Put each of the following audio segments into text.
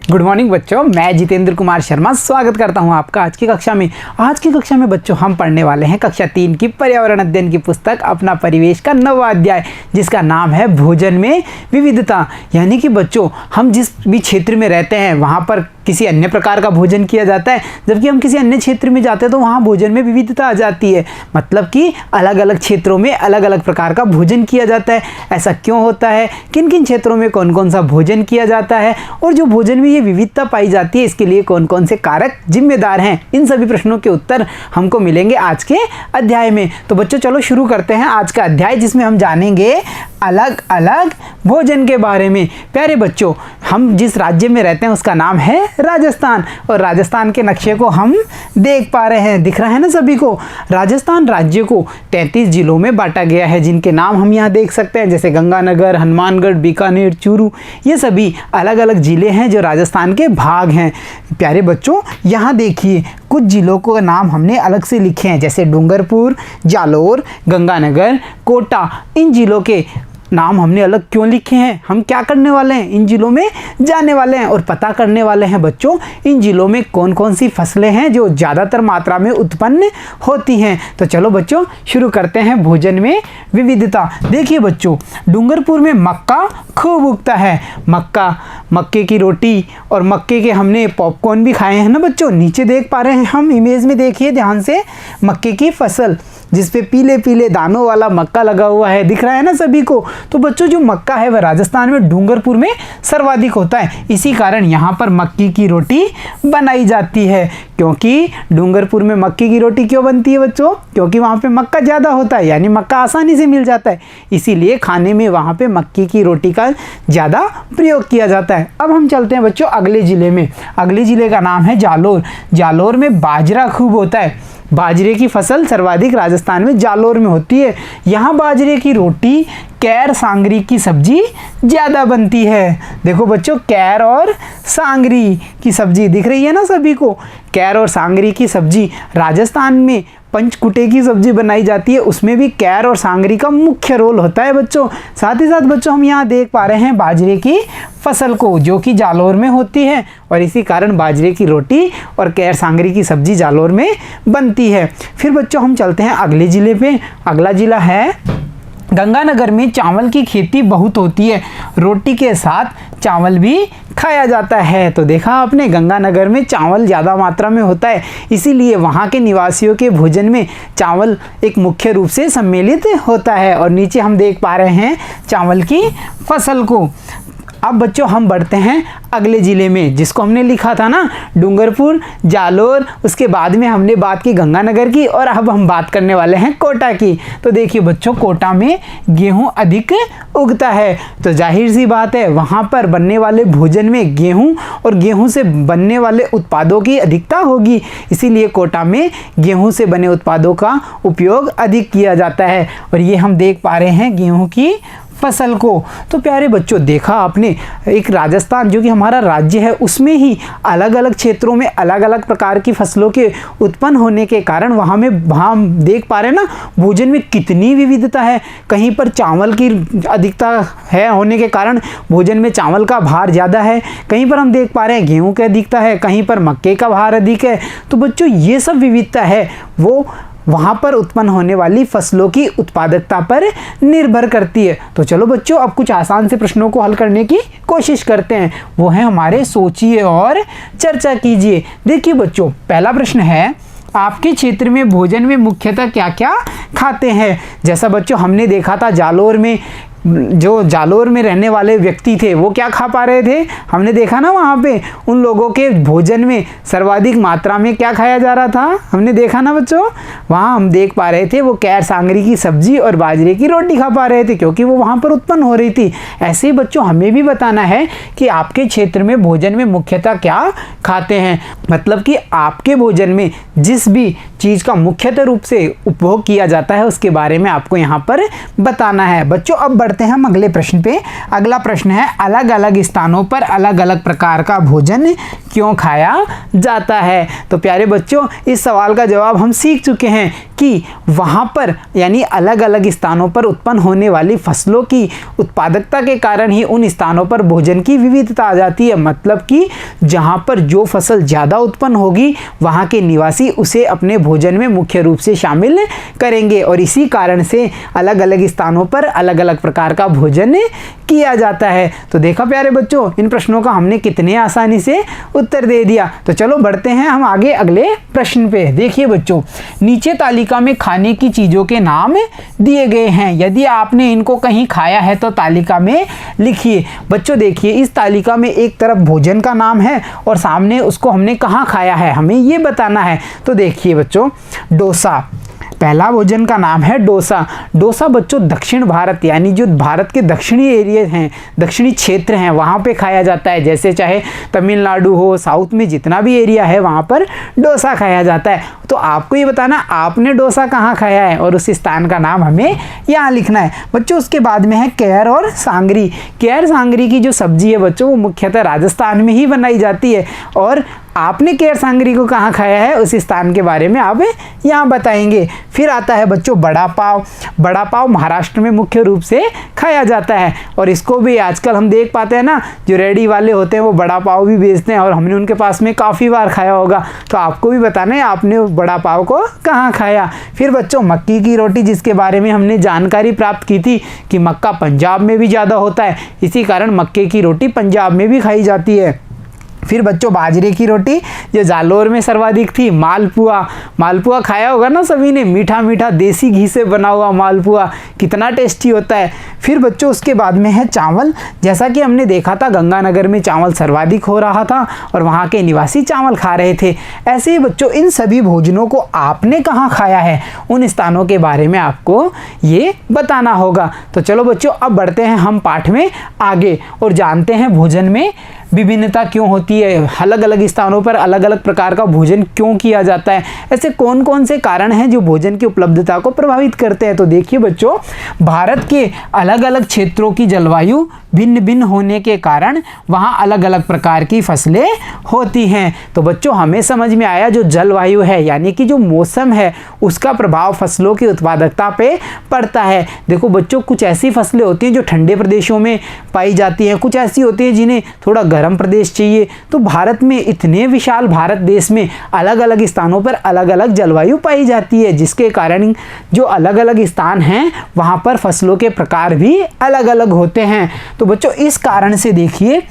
Good morning बच्चों, मैं जितेंद्र कुमार शर्मा स्वागत करता हूं आपका आज की कक्षा में। आज की कक्षा में बच्चों हम पढ़ने वाले हैं कक्षा 3 की पर्यावरण अध्ययन की पुस्तक अपना परिवेश का 9वां अध्याय, जिसका नाम है भोजन में विविधता। यानी कि बच्चों हम जिस भी क्षेत्र में रहते हैं वहाँ पर किसी अन्य प्रकार का भोजन किया जाता है, जबकि हम किसी अन्य क्षेत्र में जाते हैं तो वहाँ भोजन में विविधता आ जाती है। मतलब कि अलग अलग क्षेत्रों में अलग अलग प्रकार का भोजन किया जाता है। ऐसा क्यों होता है, किन किन क्षेत्रों में कौन कौन सा भोजन किया जाता है, और जो भोजन में ये विविधता पाई जाती है इसके लिए कौन कौन से कारक जिम्मेदार हैं, इन सभी प्रश्नों के उत्तर हमको मिलेंगे आज के अध्याय में। तो बच्चों चलो शुरू करते हैं आज का अध्याय, जिसमें हम जानेंगे अलग अलग भोजन के बारे में। प्यारे बच्चों, हम जिस राज्य में रहते हैं उसका नाम है राजस्थान, और राजस्थान के नक्शे को हम देख पा रहे हैं, दिख रहा है ना सभी को। राजस्थान राज्य को 33 जिलों में बांटा गया है, जिनके नाम हम यहाँ देख सकते हैं, जैसे गंगानगर, हनुमानगढ़, बीकानेर, चूरू। ये सभी अलग अलग जिले हैं जो राजस्थान के भाग हैं। प्यारे बच्चों यहाँ देखिए, कुछ जिलों को नाम हमने अलग से लिखे हैं, जैसे डूंगरपुर, जालोर, गंगानगर, कोटा। इन जिलों के नाम हमने अलग क्यों लिखे हैं? हम क्या करने वाले हैं, इन जिलों में जाने वाले हैं और पता करने वाले हैं बच्चों इन जिलों में कौन कौन सी फसलें हैं जो ज़्यादातर मात्रा में उत्पन्न होती हैं। तो चलो बच्चों शुरू करते हैं भोजन में विविधता। देखिए बच्चों, डूंगरपुर में मक्का खूब उगता है। मक्के की रोटी और मक्के के हमने पॉपकॉर्न भी खाए हैं ना बच्चों। नीचे देख पा रहे हैं हम इमेज में, देखिए ध्यान से, मक्के की फसल जिसपे पीले पीले दानों वाला मक्का लगा हुआ है, दिख रहा है ना सभी को। तो बच्चों जो मक्का है वह राजस्थान में डूंगरपुर में सर्वाधिक होता है। इसी कारण यहाँ पर मक्की की रोटी बनाई जाती है। क्योंकि डूंगरपुर में मक्की की रोटी क्यों बनती है बच्चों? क्योंकि वहाँ पे मक्का ज़्यादा होता है, यानी मक्का आसानी से मिल जाता है, इसीलिए खाने में वहाँ पे मक्की की रोटी का ज़्यादा प्रयोग किया जाता है। अब हम चलते हैं बच्चों अगले ज़िले में। अगले ज़िले का नाम है जालोर। जालोर में बाजरा खूब होता है। बाजरे की फसल सर्वाधिक राजस्थान में जालोर में होती है। यहाँ बाजरे की रोटी, कैर, सांगरी की सब्जी ज़्यादा बनती है। देखो बच्चों, कैर और सांगरी की सब्जी दिख रही है ना सभी को। कैर और सांगरी की सब्जी राजस्थान में पंचकुटे की सब्जी बनाई जाती है, उसमें भी कैर और सांगरी का मुख्य रोल होता है बच्चों। साथ ही साथ बच्चों हम यहाँ देख पा रहे हैं बाजरे की फसल को, जो कि जालोर में होती है, और इसी कारण बाजरे की रोटी और कैर सांगरी की सब्जी जालोर में बनती है। फिर बच्चों हम चलते हैं अगले ज़िले पे। अगला ज़िला है गंगानगर में। चावल की खेती बहुत होती है, रोटी के साथ चावल भी खाया जाता है। तो देखा आपने, गंगानगर में चावल ज़्यादा मात्रा में होता है, इसीलिए वहाँ के निवासियों के भोजन में चावल एक मुख्य रूप से सम्मिलित होता है। और नीचे हम देख पा रहे हैं चावल की फसल को। अब बच्चों हम बढ़ते हैं अगले ज़िले में, जिसको हमने लिखा था ना डूंगरपुर, जालोर, उसके बाद में हमने बात की गंगानगर की, और अब हम बात करने वाले हैं कोटा की। तो देखिए बच्चों, कोटा में गेहूं अधिक उगता है, तो जाहिर सी बात है वहाँ पर बनने वाले भोजन में गेहूं और गेहूं से बनने वाले उत्पादों की अधिकता होगी, इसीलिए कोटा में गेहूँ से बने उत्पादों का उपयोग अधिक किया जाता है। और ये हम देख पा रहे हैं गेहूँ की फसल को। तो प्यारे बच्चों, देखा आपने, एक राजस्थान जो कि हमारा राज्य है उसमें ही अलग अलग क्षेत्रों में अलग अलग प्रकार की फसलों के उत्पन्न होने के कारण वहाँ हम देख पा रहे हैं ना भोजन में कितनी विविधता है। कहीं पर चावल की अधिकता है होने के कारण भोजन में चावल का भार ज़्यादा है, कहीं पर हम देख पा रहे हैं गेहूँ की अधिकता है, कहीं पर मक्के का भार अधिक है। तो बच्चों ये सब विविधता है वो वहाँ पर उत्पन्न होने वाली फसलों की उत्पादकता पर निर्भर करती है। तो चलो बच्चों अब कुछ आसान से प्रश्नों को हल करने की कोशिश करते हैं, वो है हमारे सोचिए और चर्चा कीजिए। देखिए बच्चों, पहला प्रश्न है, आपके क्षेत्र में भोजन में मुख्यतः क्या क्या खाते हैं? जैसा बच्चों हमने देखा था जालोर में, जो जालोर में रहने वाले व्यक्ति थे वो क्या खा पा रहे थे, हमने देखा ना वहाँ पे उन लोगों के भोजन में सर्वाधिक मात्रा में क्या खाया जा रहा था, हमने देखा ना बच्चों। वहाँ हम देख पा रहे थे वो कैर सांगरी की सब्जी और बाजरे की रोटी खा पा रहे थे, क्योंकि वो वहाँ पर उत्पन्न हो रही थी। ऐसे ही बच्चों हमें भी बताना है कि आपके क्षेत्र में भोजन में मुख्यतः क्या खाते हैं। मतलब कि आपके भोजन में जिस भी चीज़ का मुख्यतः रूप से उपभोग किया जाता है उसके बारे में आपको यहाँ पर बताना है। बच्चों अब बढ़ते हैं हम अगले प्रश्न पे। अगला प्रश्न है, अलग अलग स्थानों पर अलग अलग प्रकार का भोजन क्यों खाया जाता है। तो प्यारे बच्चों, इस सवाल का जवाब हम सीख चुके हैं कि वहाँ पर यानी अलग अलग स्थानों पर उत्पन्न होने वाली फसलों की उत्पादकता के कारण ही उन स्थानों पर भोजन की विविधता आ जाती है। मतलब कि जहाँ पर जो फसल ज़्यादा उत्पन्न होगी वहाँ के निवासी उसे अपने भोजन में मुख्य रूप से शामिल करेंगे और इसी कारण से अलग अलग स्थानों पर अलग अलग प्रकार का भोजन किया जाता है। तो देखा प्यारे बच्चों, इन प्रश्नों का हमने कितने आसानी से उत्तर दे दिया। तो चलो बढ़ते हैं हम आगे अगले प्रश्न पे। देखिए बच्चों, नीचे तालिका में खाने की चीज़ों के नाम दिए गए हैं। यदि आपने इनको कहीं खाया है तो तालिका में लिखिए। बच्चों देखिए, इस तालिका में एक तरफ भोजन का नाम है और सामने उसको हमने कहाँ खाया है हमें ये बताना है। तो देखिए बच्चों, डोसा, पहला भोजन का नाम है डोसा। डोसा बच्चों दक्षिण भारत यानी जो भारत के दक्षिणी एरिया हैं, दक्षिणी क्षेत्र हैं, वहाँ पे खाया जाता है। जैसे चाहे तमिलनाडु हो, साउथ में जितना भी एरिया है वहाँ पर डोसा खाया जाता है। तो आपको ये बताना आपने डोसा कहाँ खाया है और उस स्थान का नाम हमें यहाँ लिखना है। बच्चों उसके बाद में है केर और सांगरी। केर सांगरी की जो सब्जी है बच्चों वो मुख्यतः राजस्थान में ही बनाई जाती है और आपने केर सांगरी को कहाँ खाया है उस स्थान के बारे में आप यहाँ बताएंगे। फिर आता है बच्चों बड़ा पाव। बड़ा पाव महाराष्ट्र में मुख्य रूप से खाया जाता है और इसको भी आजकल हम देख पाते हैं ना, जो रेडी वाले होते हैं वो बड़ा पाव भी बेचते हैं और हमने उनके पास में काफ़ी बार खाया होगा। तो आपको भी बताना है आपने बड़ा पाव को कहाँ खाया। फिर बच्चों मक्की की रोटी, जिसके बारे में हमने जानकारी प्राप्त की थी कि मक्का पंजाब में भी ज़्यादा होता है, इसी कारण मक्के की रोटी पंजाब में भी खाई जाती है। फिर बच्चों बाजरे की रोटी जो जालोर में सर्वाधिक थी। मालपुआ, मालपुआ खाया होगा ना सभी ने, मीठा मीठा देसी घी से बना हुआ मालपुआ कितना टेस्टी होता है। फिर बच्चों उसके बाद में है चावल। जैसा कि हमने देखा था गंगानगर में चावल सर्वाधिक हो रहा था और वहाँ के निवासी चावल खा रहे थे। ऐसे ही बच्चों इन सभी भोजनों को आपने कहाँ खाया है उन स्थानों के बारे में आपको ये बताना होगा। तो चलो बच्चों अब बढ़ते हैं हम पाठ में आगे और जानते हैं भोजन में विभिन्नता क्यों होती है, अलग अलग स्थानों पर अलग अलग प्रकार का भोजन क्यों किया जाता है, ऐसे कौन कौन से कारण हैं जो भोजन की उपलब्धता को प्रभावित करते हैं। तो देखिए बच्चों, भारत के अलग अलग क्षेत्रों की जलवायु भिन्न भिन्न होने के कारण वहाँ अलग अलग प्रकार की फसलें होती हैं। तो बच्चों हमें समझ में आया जो जलवायु है यानी कि जो मौसम है उसका प्रभाव फसलों की उत्पादकता पे पड़ता है। देखो बच्चों, कुछ ऐसी फसलें होती हैं जो ठंडे प्रदेशों में पाई जाती हैं, कुछ ऐसी होती हैं जिन्हें थोड़ा गर्म प्रदेश चाहिए। तो भारत में इतने विशाल भारत देश में अलग अलग स्थानों पर अलग अलग जलवायु पाई जाती है, जिसके कारण जो अलग अलग स्थान हैं वहाँ पर फसलों के प्रकार भी अलग अलग होते हैं। तो बच्चों इस कारण से देखिए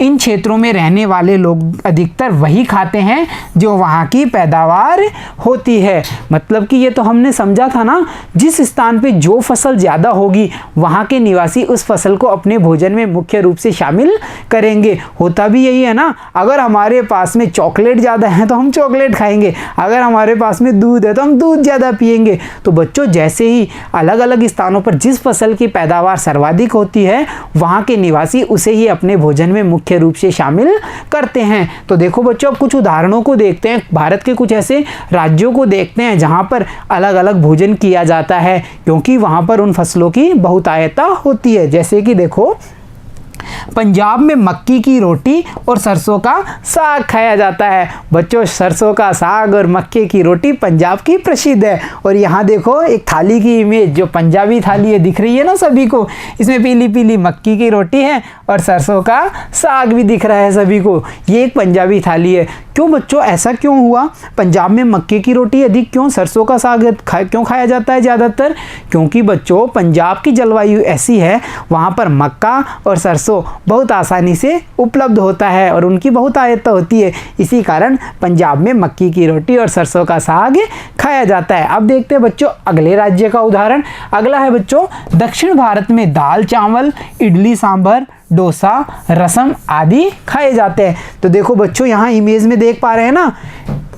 इन क्षेत्रों में रहने वाले लोग अधिकतर वही खाते हैं जो वहाँ की पैदावार होती है। मतलब कि ये तो हमने समझा था ना, जिस स्थान पे जो फसल ज़्यादा होगी वहाँ के निवासी उस फसल को अपने भोजन में मुख्य रूप से शामिल करेंगे। होता भी यही है ना, अगर हमारे पास में चॉकलेट ज़्यादा है तो हम चॉकलेट खाएंगे, अगर हमारे पास में दूध है तो हम दूध ज़्यादा पिएंगे। तो बच्चों जैसे ही अलग अलग स्थानों पर जिस फसल की पैदावार सर्वाधिक होती है वहाँ के निवासी उसे ही अपने भोजन में मुख्य रूप से शामिल करते हैं। तो देखो बच्चों, अब कुछ उदाहरणों को देखते हैं, भारत के कुछ ऐसे राज्यों को देखते हैं जहां पर अलग अलग भोजन किया जाता है क्योंकि वहां पर उन फसलों की बहुतायता होती है। जैसे कि देखो पंजाब में मक्की की रोटी और सरसों का साग खाया जाता है। बच्चों सरसों का साग और मक्के की रोटी पंजाब की प्रसिद्ध है। और यहाँ देखो एक थाली की इमेज जो पंजाबी थाली है दिख रही है ना सभी को, इसमें पीली पीली मक्की की रोटी है और सरसों का साग भी दिख रहा है सभी को। ये एक पंजाबी थाली है। क्यों बच्चों ऐसा क्यों हुआ? पंजाब में मक्के की रोटी अधिक क्यों, सरसों का साग क्यों खाया जाता है ज़्यादातर? क्योंकि बच्चों पंजाब की जलवायु ऐसी है, वहाँ पर मक्का और सरसों बहुत आसानी से उपलब्ध होता है और उनकी बहुतायत होती है। इसी कारण पंजाब में मक्की की रोटी और सरसों का साग खाया जाता है। अब देखते हैं बच्चों अगले राज्य का उदाहरण। अगला है बच्चों दक्षिण भारत में दाल चावल, इडली सांभर, डोसा, रसम आदि खाए जाते हैं। तो देखो बच्चों यहाँ इमेज में देख पा रहे हैं ना,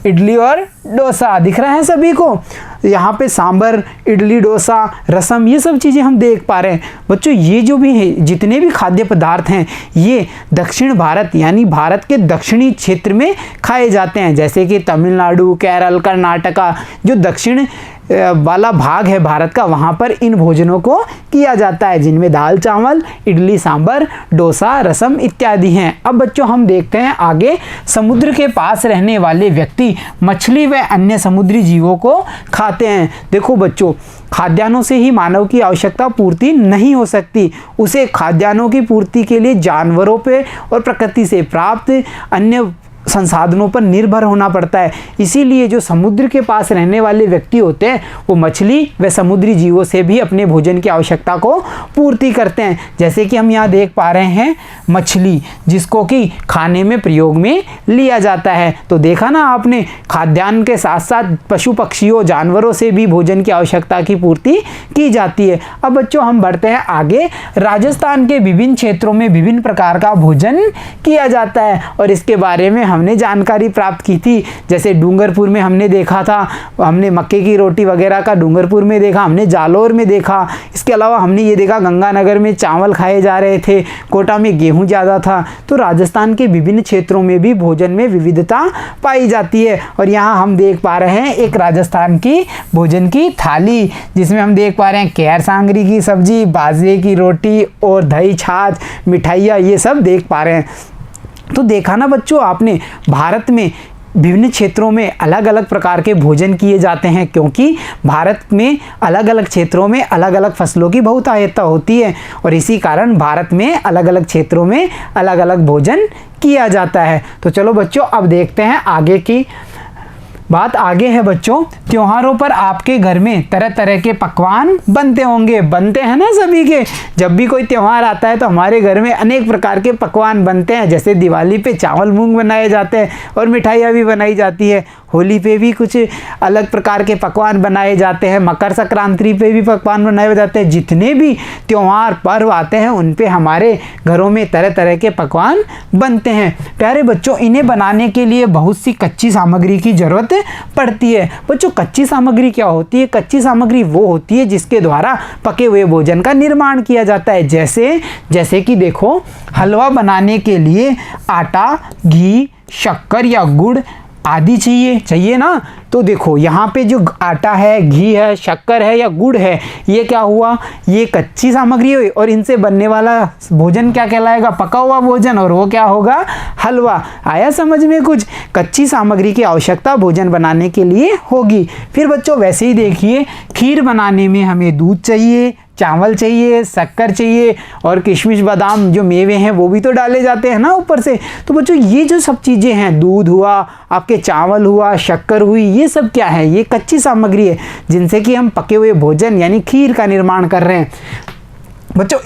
इडली और डोसा दिख रहा है सभी को। यहाँ पे सांभर, इडली, डोसा, रसम ये सब चीज़ें हम देख पा रहे हैं। बच्चों ये जो भी है जितने भी खाद्य पदार्थ हैं ये दक्षिण भारत यानी भारत के दक्षिणी क्षेत्र में खाए जाते हैं। जैसे कि तमिलनाडु, केरल, कर्नाटका जो दक्षिण वाला भाग है भारत का, वहाँ पर इन भोजनों को किया जाता है, जिनमें दाल चावल, इडली सांभर, डोसा, रसम इत्यादि हैं। अब बच्चों हम देखते हैं आगे, समुद्र के पास रहने वाले व्यक्ति मछली व अन्य समुद्री जीवों को खाते हैं। देखो बच्चों, खाद्यान्नों से ही मानव की आवश्यकता पूर्ति नहीं हो सकती, उसे खाद्यान्नों की पूर्ति के लिए जानवरों पे और प्रकृति से प्राप्त अन्य संसाधनों पर निर्भर होना पड़ता है। इसीलिए जो समुद्र के पास रहने वाले व्यक्ति होते हैं वो मछली व समुद्री जीवों से भी अपने भोजन की आवश्यकता को पूर्ति करते हैं। जैसे कि हम यहाँ देख पा रहे हैं मछली, जिसको कि खाने में प्रयोग में लिया जाता है। तो देखा ना आपने, खाद्यान्न के साथ साथ पशु पक्षियों जानवरों से भी भोजन की आवश्यकता की पूर्ति की जाती है। अब बच्चों हम बढ़ते हैं आगे। राजस्थान के विभिन्न क्षेत्रों में विभिन्न प्रकार का भोजन किया जाता है और इसके बारे में हमने जानकारी प्राप्त की थी। जैसे डूंगरपुर में हमने देखा था, हमने मक्के की रोटी वगैरह का डूंगरपुर में देखा, हमने जालोर में देखा। इसके अलावा हमने ये देखा गंगानगर में चावल खाए जा रहे थे, कोटा में गेहूं ज़्यादा था। तो राजस्थान के विभिन्न क्षेत्रों में भी भोजन में विविधता पाई जाती है। और यहाँ हम देख पा रहे हैं एक राजस्थान की भोजन की थाली, जिसमें हम देख पा रहे हैं केर सांगरी की सब्जी, बाजरे की रोटी और दही छाछ, मिठाइयाँ, ये सब देख पा रहे हैं। तो देखा ना बच्चों आपने, भारत में विभिन्न क्षेत्रों में अलग अलग प्रकार के भोजन किए जाते हैं, क्योंकि भारत में अलग अलग क्षेत्रों में अलग अलग फसलों की बहुतायतता होती है और इसी कारण भारत में अलग अलग क्षेत्रों में अलग अलग भोजन किया जाता है। तो चलो बच्चों अब देखते हैं आगे की बात। आगे है बच्चों, त्योहारों पर आपके घर में तरह तरह के पकवान बनते होंगे, बनते हैं ना सभी के। जब भी कोई त्यौहार आता है तो हमारे घर में अनेक प्रकार के पकवान बनते हैं। जैसे दिवाली पे चावल मूंग बनाए जाते हैं और मिठाइयाँ भी बनाई जाती है। होली पे भी कुछ अलग प्रकार के पकवान बनाए जाते हैं, मकर संक्रांति पे भी पकवान बनाए जाते हैं। जितने भी त्यौहार पर्व आते हैं उन पे हमारे घरों में तरह तरह के पकवान बनते हैं। प्यारे बच्चों, इन्हें बनाने के लिए बहुत सी कच्ची सामग्री की जरूरत पड़ती है। बच्चों कच्ची सामग्री क्या होती है? कच्ची सामग्री वो होती है जिसके द्वारा पके हुए भोजन का निर्माण किया जाता है। जैसे कि देखो, हलवा बनाने के लिए आटा, घी, शक्कर या गुड़ आदि चाहिए ना। तो देखो यहाँ पे जो आटा है, घी है, शक्कर है या गुड़ है, ये क्या हुआ? ये कच्ची सामग्री हुई और इनसे बनने वाला भोजन क्या कहलाएगा? पका हुआ भोजन। और वो क्या होगा? हलवा। आया समझ में कुछ? कच्ची सामग्री की आवश्यकता भोजन बनाने के लिए होगी। फिर बच्चों वैसे ही देखिए, खीर बनाने में हमें दूध चाहिए, चावल चाहिए, शक्कर चाहिए और किशमिश बादाम जो मेवे हैं वो भी तो डाले जाते हैं ना ऊपर से। तो बच्चों ये जो सब चीज़ें हैं, दूध हुआ, आपके चावल हुआ, शक्कर हुई, ये सब क्या है? ये कच्ची सामग्री है जिनसे कि हम पके हुए भोजन यानी खीर का निर्माण कर रहे हैं। बच्चों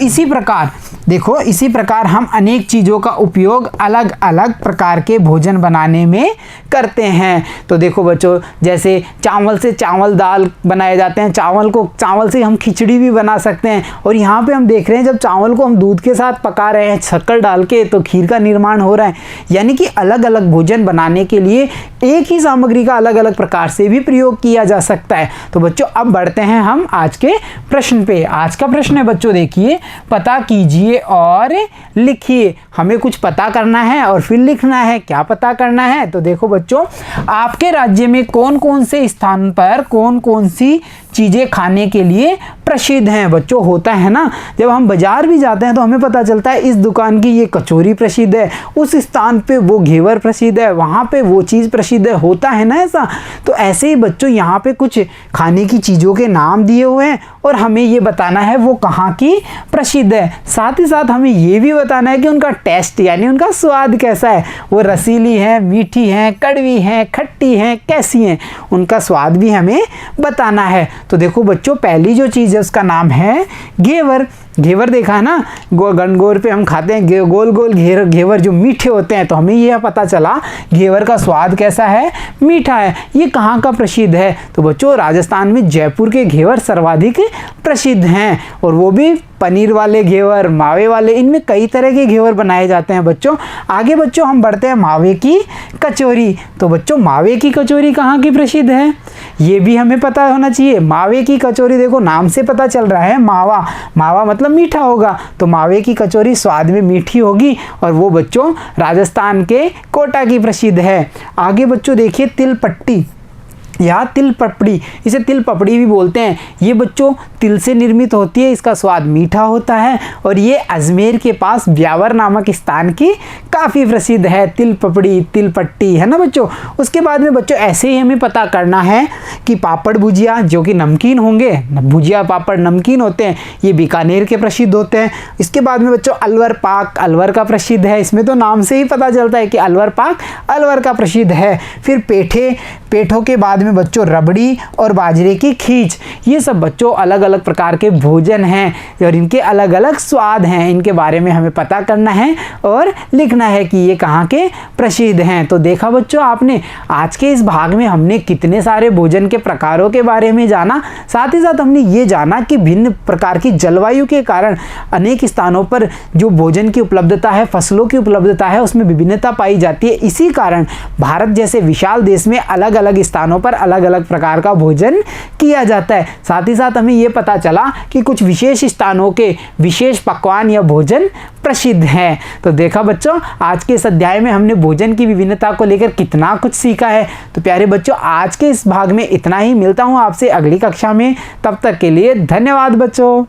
इसी प्रकार हम अनेक चीज़ों का उपयोग अलग अलग प्रकार के भोजन बनाने में करते हैं। तो देखो बच्चों, जैसे चावल से चावल दाल बनाए जाते हैं, चावल से हम खिचड़ी भी बना सकते हैं। और यहाँ पे हम देख रहे हैं, जब चावल को हम दूध के साथ पका रहे हैं शक्कर डाल के, तो खीर का निर्माण हो रहा है। यानी कि अलग अलग भोजन बनाने के लिए एक ही सामग्री का अलग अलग प्रकार से भी प्रयोग किया जा सकता है। तो बच्चों अब बढ़ते हैं हम आज के प्रश्न पे। आज का प्रश्न है बच्चों, देखिए, पता कीजिए और लिखिए। हमें कुछ पता करना है और फिर लिखना है। क्या पता करना है? तो देखो बच्चों, आपके राज्य में कौन कौन से स्थान पर कौन कौन सी चीज़ें खाने के लिए प्रसिद्ध हैं। बच्चों होता है ना, जब हम बाजार भी जाते हैं तो हमें पता चलता है इस दुकान की ये कचौरी प्रसिद्ध है, उस स्थान पे वो घेवर प्रसिद्ध है, वहाँ पे वो चीज़ प्रसिद्ध है। होता है ना ऐसा? तो ऐसे ही बच्चों यहाँ पे कुछ खाने की चीज़ों के नाम दिए हुए हैं और हमें ये बताना है वो कहाँ की प्रसिद्ध है। साथ ही साथ हमें ये भी बताना है कि उनका टेस्ट यानी उनका स्वाद कैसा है। वो रसीली है, मीठी है, कड़वी है, खट्टी है, कैसी हैं, उनका स्वाद भी हमें बताना है। तो देखो बच्चों, पहली जो चीज़ है उसका नाम है घेवर। घेवर देखा है ना, गणगौर पे हम खाते हैं गोल गोल घेवर जो मीठे होते हैं। तो हमें यह पता चला घेवर का स्वाद कैसा है? मीठा है। ये कहाँ का प्रसिद्ध है? तो बच्चों राजस्थान में जयपुर के घेवर सर्वाधिक प्रसिद्ध हैं। और वो भी पनीर वाले घेवर, मावे वाले, इनमें कई तरह के घेवर बनाए जाते हैं बच्चों। आगे बच्चों हम बढ़ते हैं मावे की कचौरी। तो बच्चों मावे की कचौरी कहाँ की प्रसिद्ध है? ये भी हमें पता होना चाहिए। मावे की कचौरी, देखो नाम से पता चल रहा है मावा, मावा मतलब मीठा होगा। तो मावे की कचौरी स्वाद में मीठी होगी और वो बच्चों राजस्थान के कोटा की प्रसिद्ध है। आगे बच्चों देखिए तिल पट्टी। या तिल पपड़ी, इसे तिल पपड़ी भी बोलते हैं। ये बच्चों तिल से निर्मित होती है, इसका स्वाद मीठा होता है और ये अजमेर के पास ब्यावर नामक स्थान की काफ़ी प्रसिद्ध है। तिल पपड़ी, तिल पट्टी, है ना बच्चों। उसके बाद में बच्चों ऐसे ही हमें पता करना है कि पापड़ भुजिया जो कि नमकीन होंगे, भुजिया पापड़ नमकीन होते हैं, ये बीकानेर के प्रसिद्ध होते हैं। इसके बाद में बच्चों अलवर पाक अलवर का प्रसिद्ध है, इसमें तो नाम से ही पता चलता है कि अलवर पाक अलवर का प्रसिद्ध है। फिर पेठे, पेठों के बाद में बच्चों रबड़ी और बाजरे की खींच, ये सब बच्चों अलग अलग प्रकार के भोजन हैं और इनके अलग अलग स्वाद हैं। इनके बारे में हमें पता करना है और लिखना है कि ये कहाँ के प्रसिद्ध हैं। तो देखा बच्चों आपने, आज के इस भाग में हमने कितने सारे भोजन के प्रकारों के बारे में जाना, साथ ही साथ हमने ये जाना कि भिन्न प्रकार की जलवायु के कारण अनेक स्थानों पर जो भोजन की उपलब्धता है, फसलों की उपलब्धता है, उसमें विभिन्नता पाई जाती है। इसी कारण भारत जैसे विशाल देश में अलग अलग स्थानों पर अलग अलग प्रकार का भोजन किया जाता है। साथ ही साथ हमें यह पता चला कि कुछ विशेष स्थानों के विशेष पकवान या भोजन प्रसिद्ध हैं। तो देखा बच्चों आज के इस अध्याय में हमने भोजन की विभिन्नता को लेकर कितना कुछ सीखा है। तो प्यारे बच्चों आज के इस भाग में इतना ही, मिलता हूं आपसे अगली कक्षा में, तब तक के लिए धन्यवाद बच्चों।